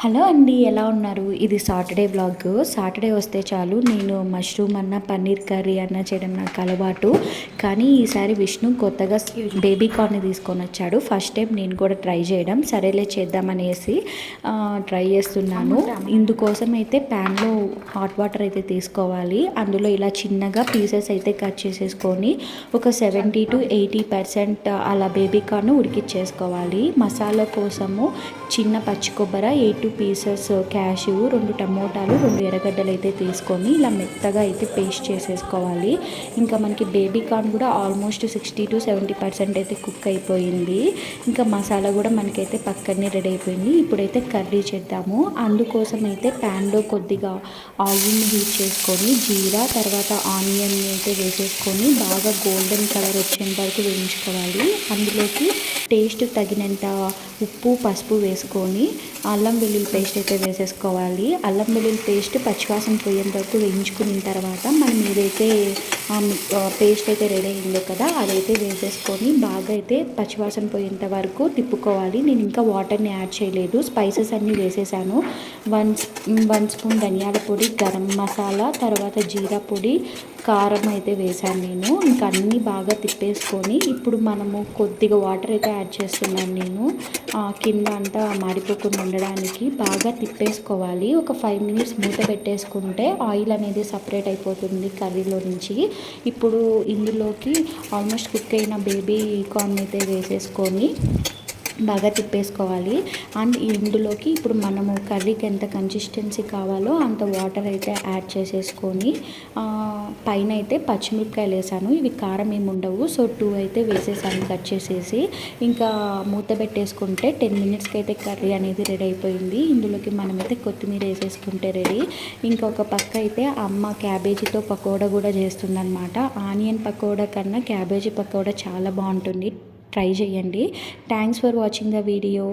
Hello అండి, ఎలా ఉన్నారు? ఇది సాటర్డే వ్లాగ్. సాటర్డే వస్తే చాలు నేను మష్రూమ్ అన్న పన్నీర్ కర్రీ అన్న చేయడం నాకు అలవాటు. కానీ ఈసారి విష్ణు కొత్తగా బేబీ కార్న్ని తీసుకొని వచ్చాడు. ఫస్ట్ టైం నేను కూడా ట్రై చేయడం, సరేలే చేద్దామనేసి ట్రై చేస్తున్నాను. ఇందుకోసం అయితే ప్యాన్లో హాట్ వాటర్ అయితే తీసుకోవాలి. అందులో ఇలా చిన్నగా పీసెస్ అయితే కట్ చేసేసుకొని ఒక 70 to 80% అలా బేబీ కార్న్ ఉడికిచ్చేసుకోవాలి. మసాలా కోసము చిన్న పచ్చి కొబ్బరి, 8 పీసెస్ క్యాష్యూ, 2 టమోటాలు, 2 ఎర్రగడ్డలు అయితే తీసుకొని ఇలా మెత్తగా అయితే పేస్ట్ చేసేసుకోవాలి. ఇంకా మనకి బేబీ కార్న్ కూడా ఆల్మోస్ట్ 60 to 70% అయితే కుక్ అయిపోయింది. ఇంకా మసాలా కూడా మనకైతే పక్కనే రెడీ అయిపోయింది. ఇప్పుడైతే కర్రీ చేద్దాము. అందుకోసం అయితే ప్యాన్లో కొద్దిగా ఆయిల్ని హీట్ చేసుకొని జీరా తర్వాత ఆనియన్ అయితే వేసేసుకొని బాగా గోల్డెన్ కలర్ వచ్చేంత వరకు వేయించుకోవాలి. అందులోకి టేస్ట్ తగినంత ఉప్పు, పసుపు వేసుకొని అల్లం వెల్లుల్లి పేస్ట్ అయితే వేసేసుకోవాలి. అల్లం వెల్లుల్లి పేస్ట్ పచ్చివాసన పోయేంత వరకు వేయించుకున్న తర్వాత మనం ఏదైతే పేస్ట్ అయితే రెడీ అయిందో కదా అదైతే వేసేసుకొని బాగా అయితే పచ్చివాసన పోయేంత వరకు తిప్పుకోవాలి. నేను ఇంకా వాటర్ని యాడ్ చేయలేదు, స్పైసెస్ అన్నీ వేసేసాను. 1 స్పూన్ ధనియాల పొడి, గరం మసాలా, తర్వాత జీరా పొడి, కారం అయితే వేసాను నేను. ఇంకా అన్నీ బాగా తిప్పేసుకొని ఇప్పుడు మనము కొద్దిగా వాటర్ అయితే యాడ్ చేస్తున్నాను నేను, కింద అంతా మాడిపోకుండా ఉండడానికి. బాగా తిప్పేసుకోవాలి. ఒక 5 minutes మూత పెట్టేసుకుంటే ఆయిల్ అనేది సపరేట్ అయిపోతుంది కర్రీలో నుంచి. ఇప్పుడు ఇందులోకి ఆల్మోస్ట్ కుక్ అయిన బేబీ కార్న్ అయితే వేసేసుకొని బాగా తిప్పేసుకోవాలి. అండ్ ఇందులోకి ఇప్పుడు మనము కర్రీకి ఎంత కన్సిస్టెన్సీ కావాలో అంత వాటర్ అయితే యాడ్ చేసేసుకొని పైన అయితే పచ్చిమిరపకాయలు వేసాను. ఇవి కారం ఏమి ఉండవు, సో 2 అయితే వేసేసాను కట్ చేసేసి. ఇంకా మూత పెట్టేసుకుంటే 10 minutesకి అయితే కర్రీ అనేది రెడీ అయిపోయింది. ఇందులోకి మనమైతే కొత్తిమీర వేసేసుకుంటే రెడీ. ఇంకొక పక్క అయితే అమ్మ క్యాబేజీతో పకోడా కూడా చేస్తుందన్నమాట. ఆనియన్ పకోడా కన్నా క్యాబేజీ పకోడా చాలా బాగుంటుంది, ట్రై చేయండి. Thanks for watching the video.